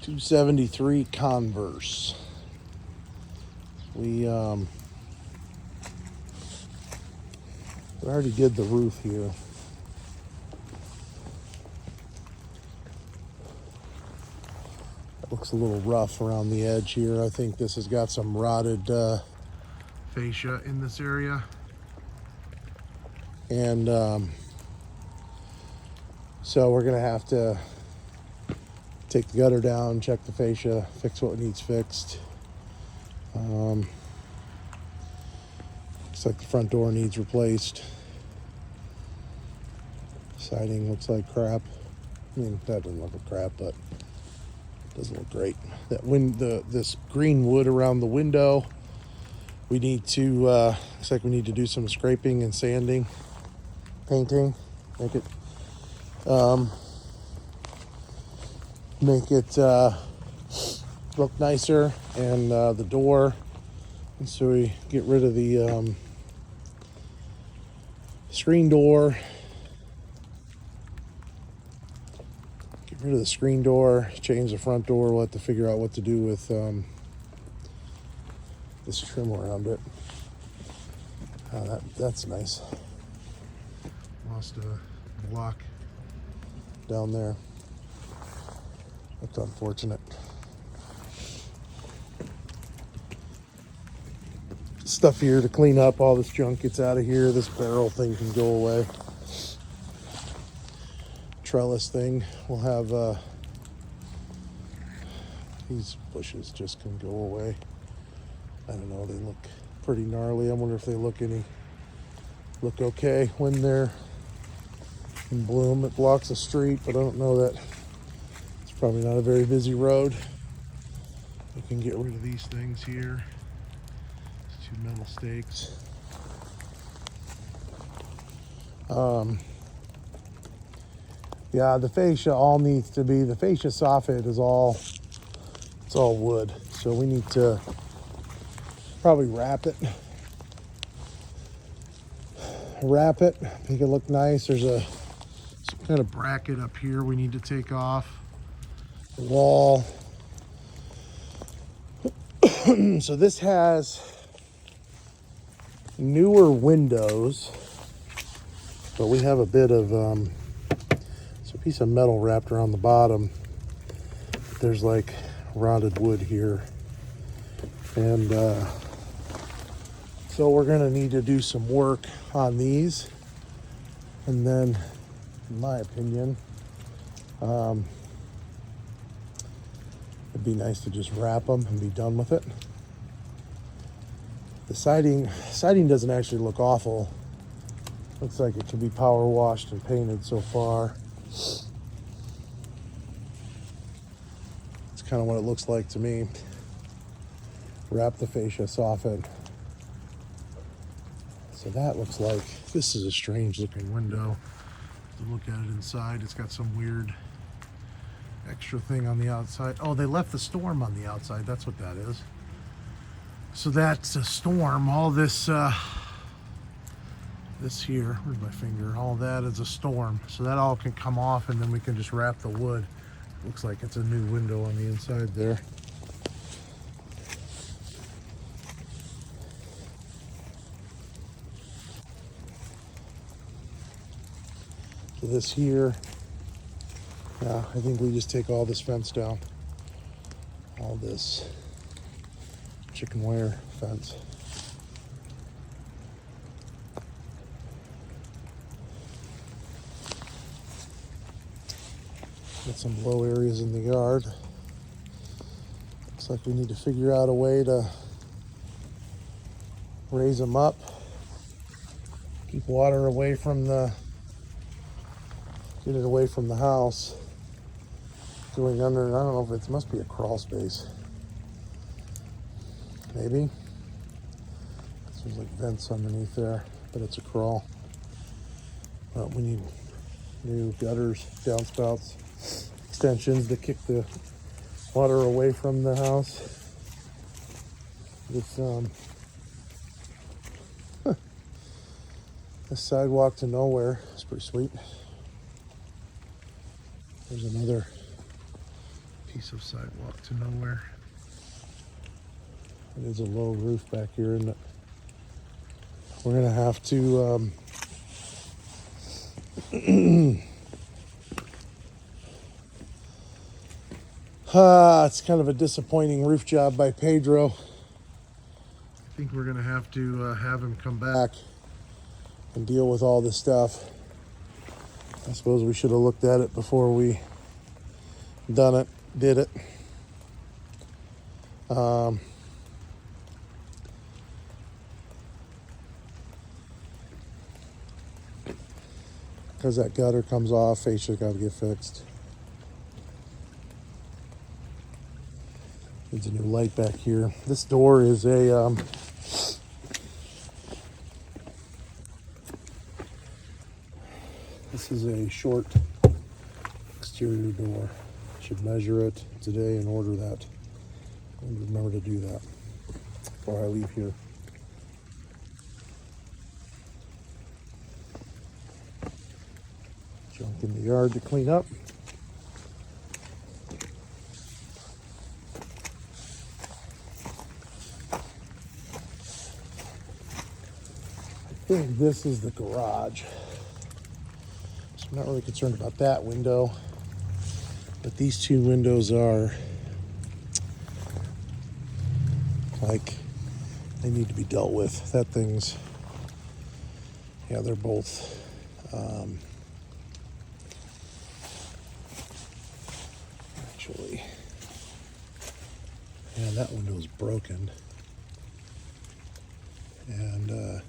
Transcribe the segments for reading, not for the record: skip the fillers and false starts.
273 Converse. We already did the roof here. It looks a little rough around the edge here. I think this has got some rotted fascia in this area. And so we're gonna have to take the gutter down, check the fascia, fix what needs fixed. Looks like the front door needs replaced. Siding looks like crap. I mean, that doesn't look like crap, but it doesn't look great. That this green wood around the window, we need to, looks like we need to do some scraping and sanding, painting, make it look nicer, and the door. And so we get rid of the screen door. Get rid of the screen door, change the front door. We'll have to figure out what to do with this trim around it. That's nice. Lost a block down there. That's unfortunate. Stuff here to clean up. All this junk gets out of here. This barrel thing can go away. Trellis thing. We'll have these bushes just can go away. I don't know. They look pretty gnarly. I wonder if they look okay when they're in bloom. It blocks the street, but I don't know that. It's probably not a very busy road. We can get rid of these things here. Two metal stakes. Yeah, the fascia all needs to be, the fascia soffit is all wood. So we need to probably wrap it, make it look nice. There's some kind of bracket up here we need to take off the wall. So this has newer windows, but we have a bit of it's a piece of metal wrapped around the bottom. There's like rotted wood here, and so we're gonna need to do some work on these, and then, in my opinion, it'd be nice to just wrap them and be done with it. The siding doesn't actually look awful. Looks like it can be power washed and painted so far. It's kind of what it looks like to me. Wrap the fascia soffit. So that looks like, this is a strange looking window. To look at it inside, it's got some weird extra thing on the outside. Oh, they left the storm on the outside. That's what that is. So that's a storm. All this this here, where's my finger? All that is a storm. So that all can come off, and then we can just wrap the wood. Looks like it's a new window on the inside there. So this here, yeah, I think we just take all this fence down. All this chicken wire fence. Got some low areas in the yard. Looks like we need to figure out a way to raise them up. Keep water away from get it away from the house. Going under, I don't know if it must be a crawl space. Maybe. There's like vents underneath there, but it's a crawl. But we need new gutters, downspouts, extensions to kick the water away from the house. This this sidewalk to nowhere is pretty sweet. There's another piece of sidewalk to nowhere. It is a low roof back here, and we're gonna have to it's kind of a disappointing roof job by Pedro. I think we're gonna have to have him come back and deal with all this stuff. I suppose we should have looked at it before we did it. Because that gutter comes off, fascia's got to get fixed. Needs a new light back here. This door is a this is a short exterior door. Should measure it today and order that. And remember to do that before I leave here. Junk in the yard to clean up. I think this is the garage. So I'm not really concerned about that window. But these two windows are like they need to be dealt with. That thing's, yeah, they're both actually, yeah, that window's broken, and yeah,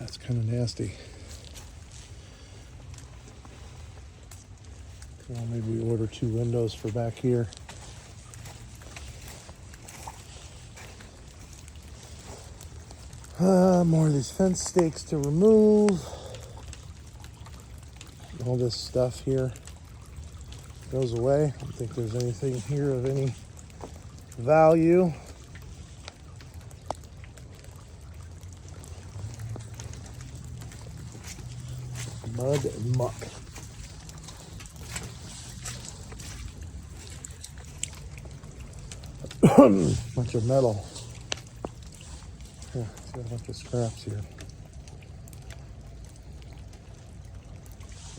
it's kind of nasty. Well, maybe we order two windows for back here. More of these fence stakes to remove. All this stuff here goes away. I don't think there's anything here of any value. Mud and muck. Bunch of metal. Yeah, it's got a bunch of scraps here.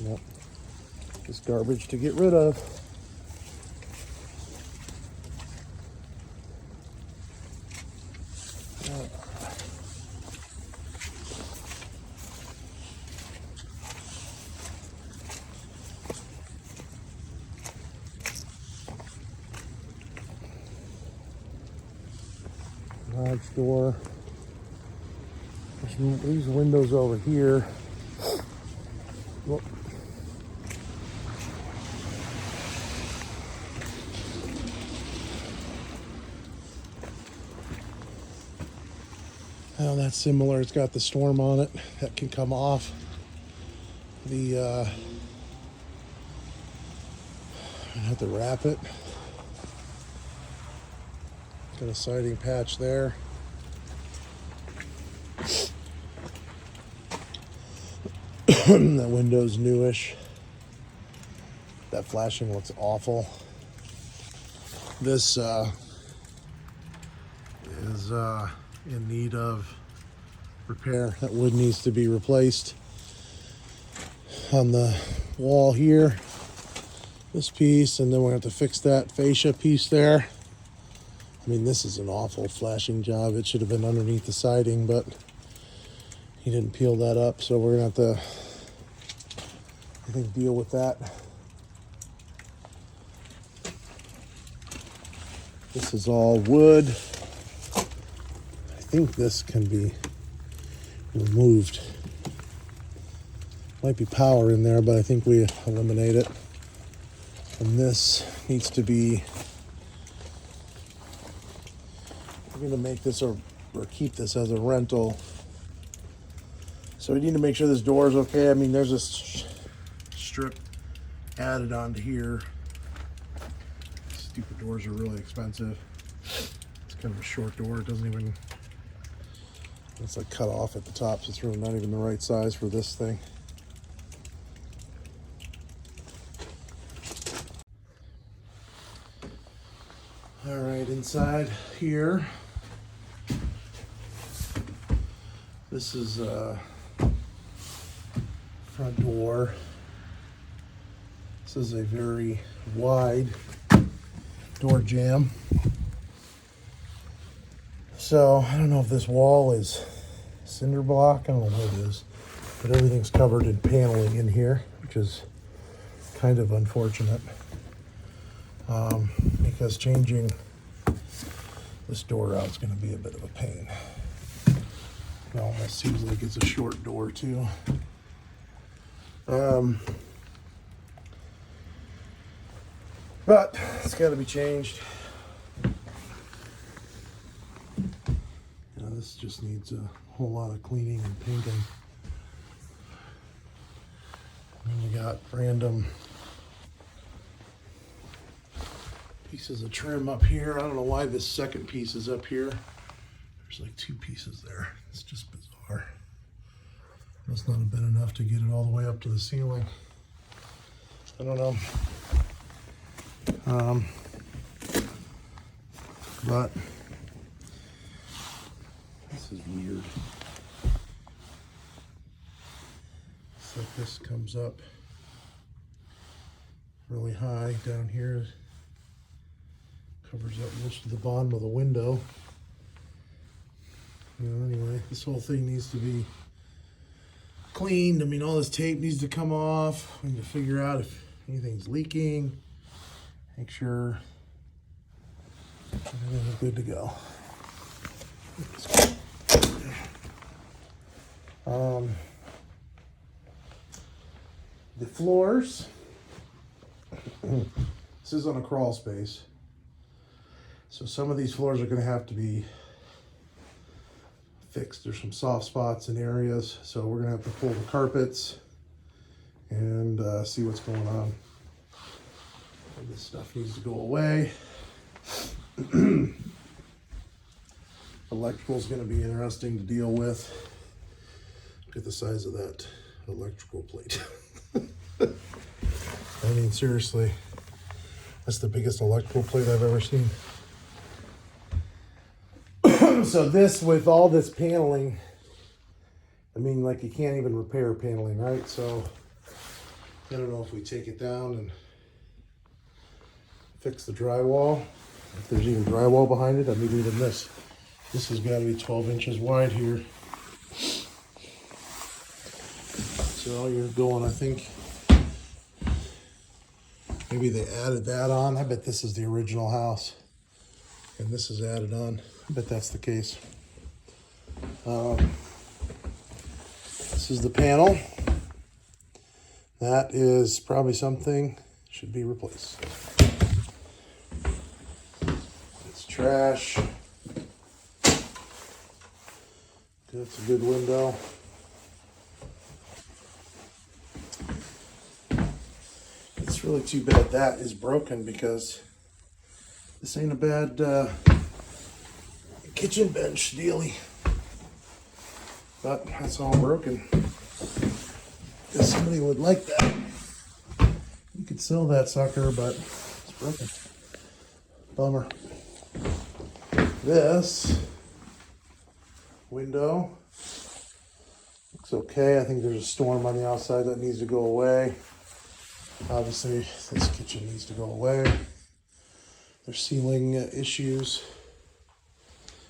Yep. Just garbage to get rid of. Garage door. There's these windows over here. Whoop. Well, that's similar. It's got the storm on it that can come off. The I have to wrap it. Got a siding patch there. That window's newish. That flashing looks awful. This is in need of repair. That wood needs to be replaced. On the wall here, this piece, and then we're going to have to fix that fascia piece there. I mean, this is an awful flashing job. It should have been underneath the siding, but he didn't peel that up, so we're going to have to, I think, deal with that. This is all wood. I think this can be removed. Might be power in there, but I think we eliminate it. And this needs to be, we're going to make this or keep this as a rental. So we need to make sure this door is okay. I mean, there's a strip added onto here. Stupid doors are really expensive. It's kind of a short door. It doesn't even, it's like cut off at the top, so it's really not even the right size for this thing. All right, inside here, this is front door. This is a very wide door jamb. So I don't know if this wall is cinder block. I don't know what it is, but everything's covered in paneling in here, which is kind of unfortunate because changing this door out is going to be a bit of a pain. It almost seems like it's a short door too. But it's got to be changed. This just needs a whole lot of cleaning and painting. And you got random pieces of trim up here. I don't know why this second piece is up here. There's like 2 pieces there. It's just bizarre. Must not have been enough to get it all the way up to the ceiling. I don't know. But this is weird. It's like this comes up really high down here. Covers up most of the bottom of the window. Anyway, this whole thing needs to be cleaned. I mean, all this tape needs to come off. We need to figure out if anything's leaking. Make sure everything is good to go. The floors. This is on a crawl space. So some of these floors are going to have to be fixed. There's some soft spots in areas. So we're going to have to pull the carpets and see what's going on. This stuff needs to go away. Electrical is going to be interesting to deal with. Look at the size of that electrical plate. I mean, seriously, that's the biggest electrical plate I've ever seen. So this, with all this paneling, I mean, like, you can't even repair paneling, right? So I don't know if we take it down and fix the drywall. If there's even drywall behind it, I mean, even this has got to be 12 inches wide here. So you're going, I think, maybe they added that on. I bet this is the original house, and this is added on. I bet that's the case. This is the panel. That is probably something should be replaced. It's trash. That's a good window. It's really too bad that is broken, because this ain't a bad kitchen bench dealy. But that's all broken. Guess somebody would like that. You could sell that sucker, but it's broken. Bummer. This window looks okay. I think there's a storm on the outside that needs to go away. Obviously, this kitchen needs to go away. There's ceiling issues.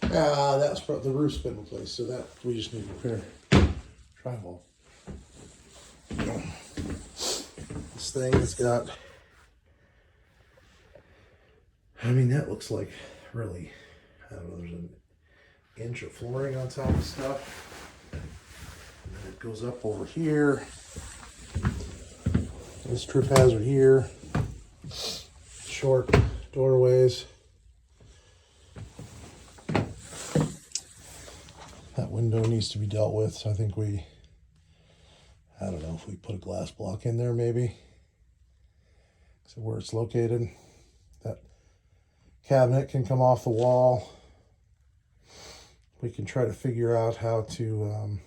That's probably the roof's been replaced, so that we just need to repair. Drywall. This thing has got, I mean, that looks like really, I don't know, there's an inch of flooring on top of stuff. And then it goes up over here. This trip hazard here. Short doorways. That window needs to be dealt with, so I think I don't know if we put a glass block in there maybe. So where it's located. That cabinet can come off the wall. We can try to figure out how to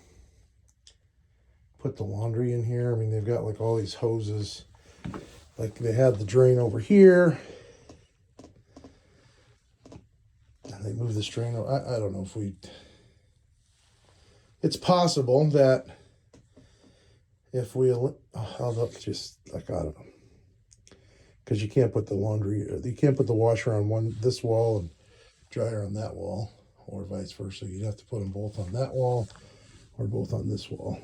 put the laundry in here. I mean, they've got like all these hoses. Like they had the drain over here. They move this drain. I don't know if we... It's possible that if we... I'll just, like, I don't know. Because you can't put the you can't put the washer on this wall and dryer on that wall, or vice versa. You'd have to put them both on that wall or both on this wall.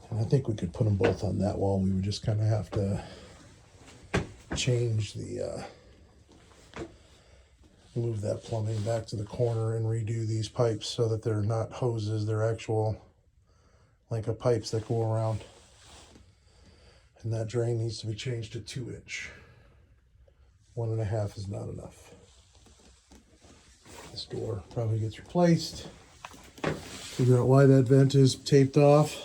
And I think we could put them both on that wall. We would just kind of have to change the... move that plumbing back to the corner and redo these pipes so that they're not hoses, they're actual length of pipes that go around. And that drain needs to be changed to 2-inch. 1.5 is not enough. This door probably gets replaced. Figure out why that vent is taped off.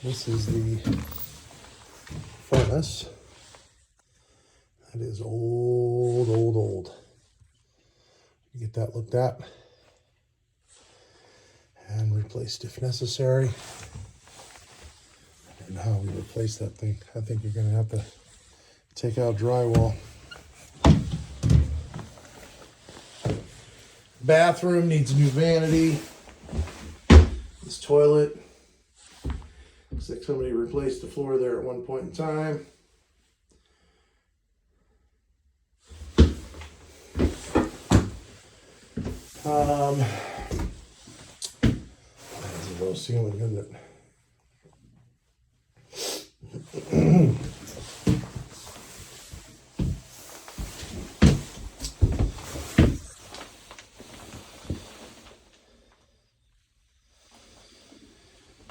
This is the furnace. That is old. Get that looked at and replaced if necessary. And how we replace that thing, I think you're going to have to take out drywall. Bathroom needs a new vanity. This toilet, looks like somebody replaced the floor there at one point in time. That's a low ceiling, isn't it?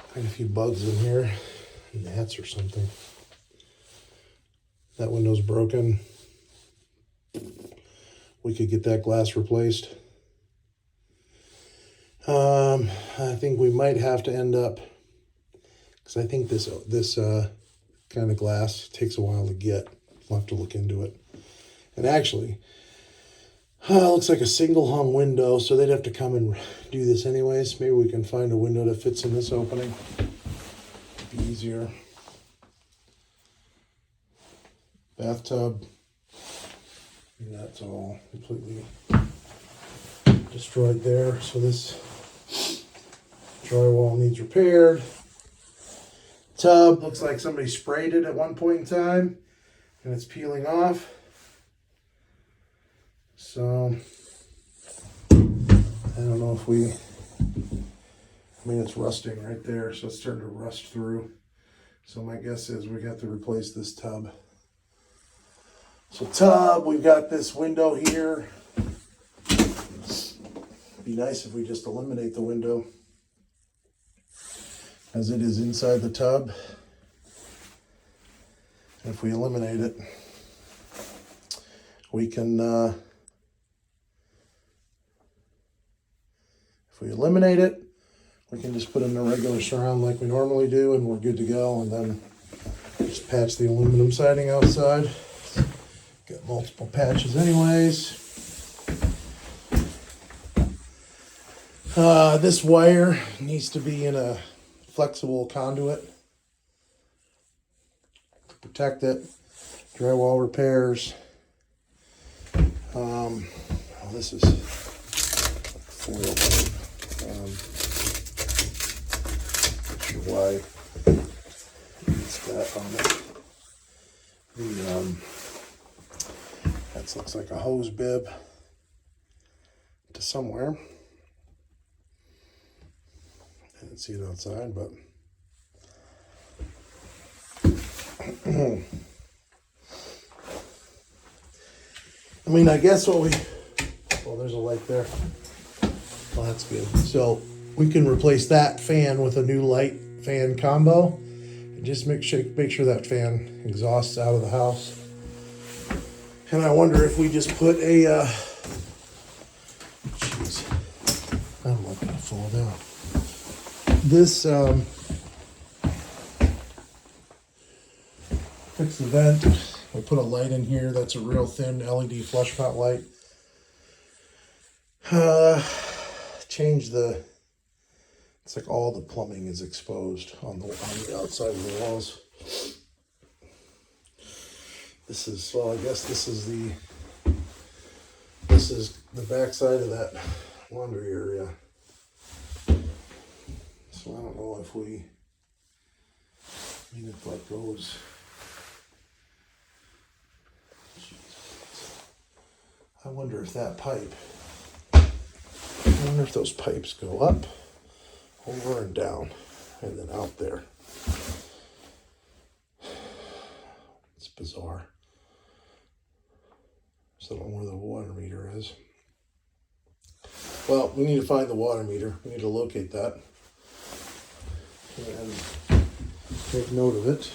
Quite a few bugs in here, gnats or something. That window's broken. We could get that glass replaced. I think we might have to end up, because I think this kind of glass takes a while to get. We'll have to look into it. And actually, looks like a single hung window, so they'd have to come and do this anyways. Maybe we can find a window that fits in this opening. It'd be easier. Bathtub. And that's all completely destroyed there. So this drywall needs repaired. Tub looks like somebody sprayed it at one point in time and it's peeling off. So I don't know if it's rusting right there, so it's starting to rust through. So my guess is we got to replace this tub. So tub, we've got this window here. It'd be nice if we just eliminate the window as it is inside the tub. And if we eliminate it, we can, we can just put in a regular surround like we normally do and we're good to go, and then just patch the aluminum siding outside. Got multiple patches anyways. This wire needs to be in a flexible conduit to protect it. Drywall repairs. This is foil. Not sure why it's that on it. That looks like a hose bib to somewhere. I didn't see it outside, but I mean, I guess well, there's a light there. Well, that's good. So we can replace that fan with a new light fan combo and just make sure that fan exhausts out of the house. And I wonder if we just put a, jeez, I'm not gonna fall down. This, fix the vent. We put a light in here that's a real thin LED flush mount light. Change the It's like all the plumbing is exposed on the outside of the walls. This is, well, I guess this is the back side of that laundry area. So I don't know if if that goes. I wonder if that pipe, I wonder if those pipes go up, over and down, and then out there. It's bizarre. So I don't know where the water meter is. Well, we need to find the water meter. We need to locate that and make note of it.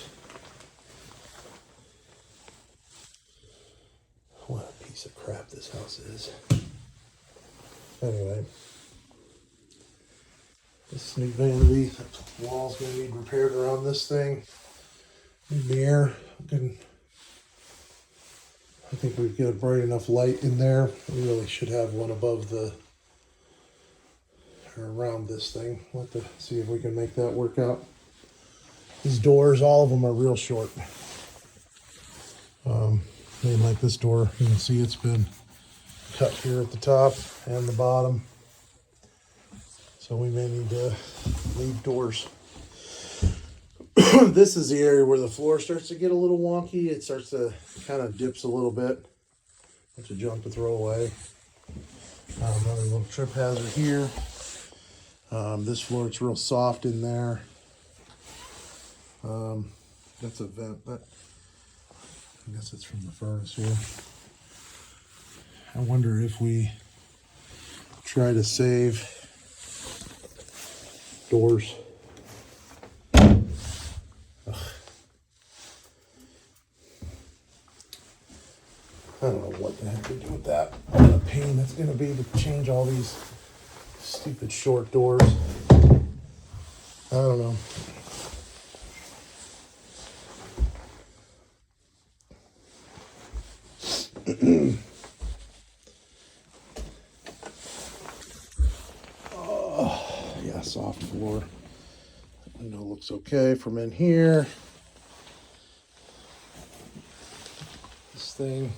What a piece of crap this house is. Anyway, this new vanity, the wall's gonna need repaired around this thing. New mirror. I think we've got bright enough light in there. We really should have one above or around this thing. We'll have to see if we can make that work out. These doors, all of them are real short. Like this door, you can see it's been cut here at the top and the bottom. So we may need to leave doors. This is the area where the floor starts to get a little wonky. It starts to kind of dips a little bit. Bunch of junk to throw away. Another little trip hazard here. This floor, it's real soft in there. That's a vent, but I guess it's from the furnace here. I wonder if we try to save doors. Ugh. I don't know what the heck we do with that. What a pain that's going to be to change all these stupid short doors. I don't know. Oh, yeah, soft floor. That window looks okay from in here. This thing.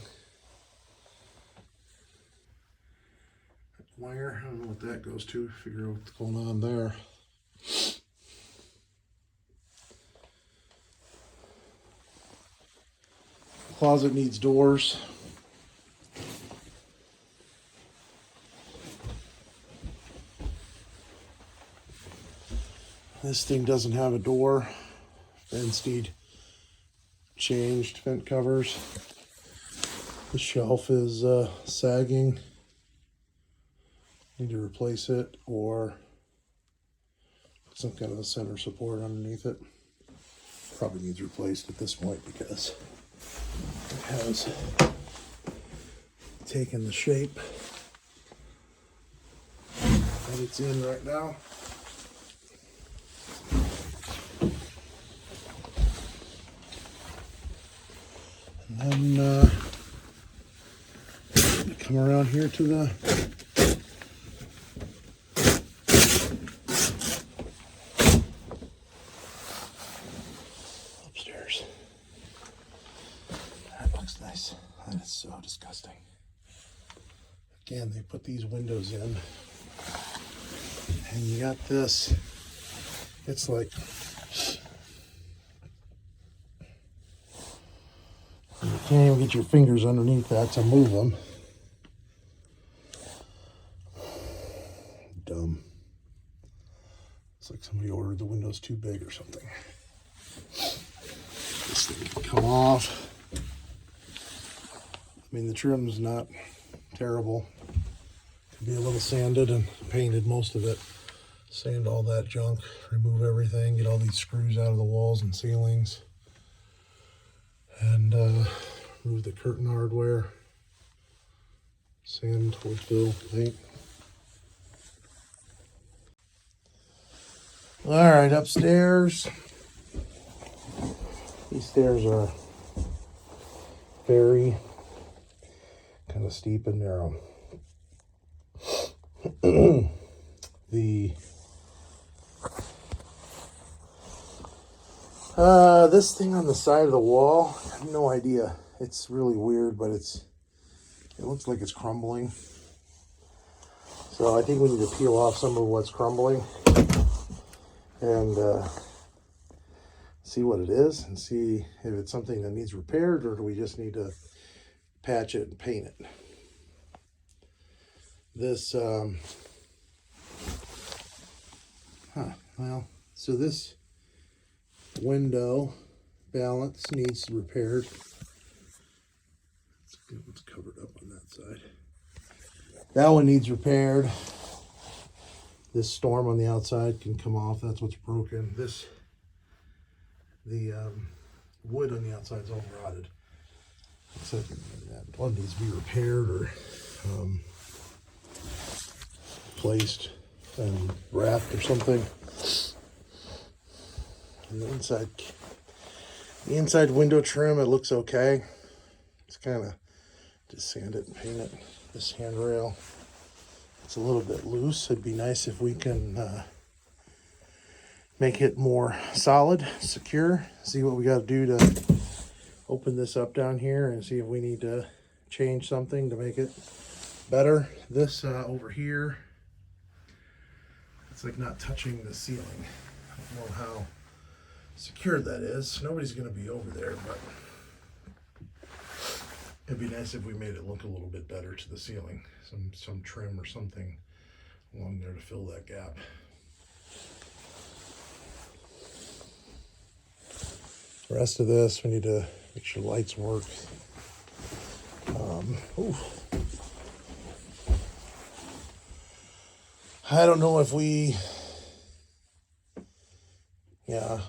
Wire, I don't know what that goes to. Figure out what's going on there. Closet needs doors. This thing doesn't have a door. Vents need changed, vent covers. The shelf is sagging. Need to replace it or put some kind of a center support underneath it. Probably needs replaced at this point because it has taken the shape that it's in right now. And then come around here to the upstairs. That looks nice. That is so disgusting. Again, they put these windows in and you got this. It's like you can't even get your fingers underneath that to move them. Dumb. It's like somebody ordered the windows too big or something. This thing can come off. I mean, the trim's not terrible. Could be a little sanded and painted, most of it. Sand all that junk, remove everything, get all these screws out of the walls and ceilings. And remove the curtain hardware. Sand, wood fill, paint. All right, upstairs. These stairs are very kind of steep and narrow. The This thing on the side of the wall, I have no idea. It's really weird, but it looks like it's crumbling. So I think we need to peel off some of what's crumbling and see what it is and see if it's something that needs repaired, or do we just need to patch it and paint it. This, so this window balance needs repaired. Let's get what's covered up on that side. That one needs repaired. This storm on the outside can come off. That's what's broken. The wood on the outside is all rotted. So that one needs to be repaired or placed and wrapped or something. And the inside window trim, it looks okay. It's kind of just sand it and paint it. This handrail, it's a little bit loose. It'd be nice if we can make it more solid, secure. See what we got to do to open this up down here and see if we need to change something to make it better. This over here, it's like not touching the ceiling. I don't know how secure that is. Nobody's going to be over there, but it'd be nice if we made it look a little bit better to the ceiling. Some trim or something along there to fill that gap. The rest of this, we need to make sure lights work. I don't know if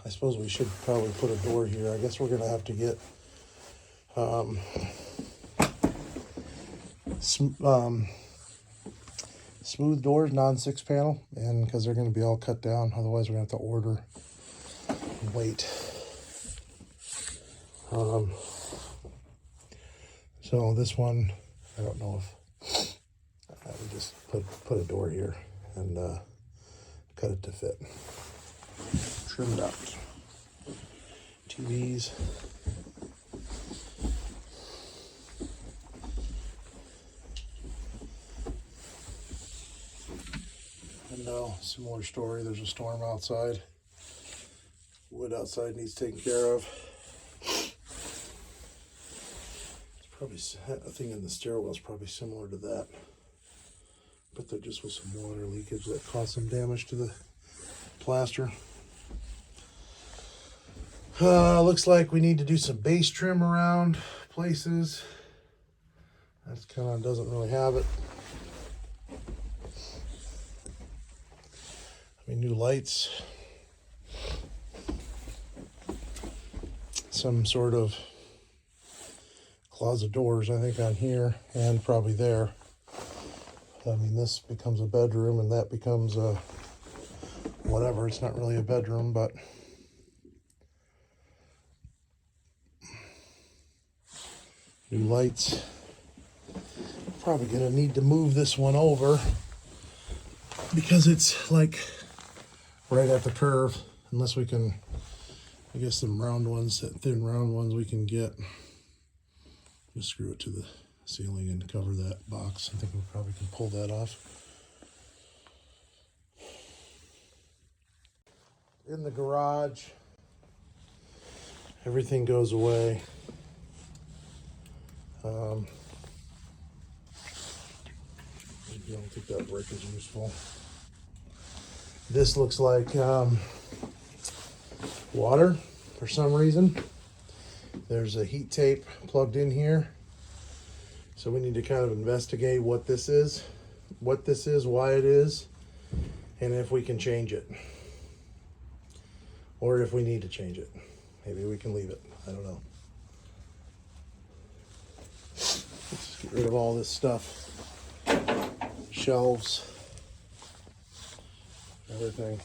I suppose we should probably put a door here. I guess we're going to have to get smooth doors, non-6 panel, and because they're going to be all cut down. Otherwise, we're going to have to order and wait. So this one, I don't know if we just put a door here and cut it to fit. Trim it out. TVs. Window, similar story. There's a storm outside. Wood outside needs taken care of. It's probably a thing in the stairwell is probably similar to that, but there just was some water leakage that caused some damage to the plaster. Looks like we need to do some base trim around places. That's kind of doesn't really have it. I mean, new lights. Some sort of closet doors, I think, on here and probably there. I mean, this becomes a bedroom and that becomes a whatever. It's not really a bedroom, but new lights. Probably gonna need to move this one over because it's like right at the curve, unless we can, I guess some round ones, that thin round ones we can get. Just screw it to the ceiling and cover that box. I think we probably can pull that off. In the garage, everything goes away. I don't think that brick is useful. This looks like water for some reason. There's a heat tape plugged in here. So we need to kind of investigate what this is, why it is, and if we can change it. Or if we need to change it. Maybe we can leave it. I don't know. Let's just get rid of all this stuff. Shelves, everything.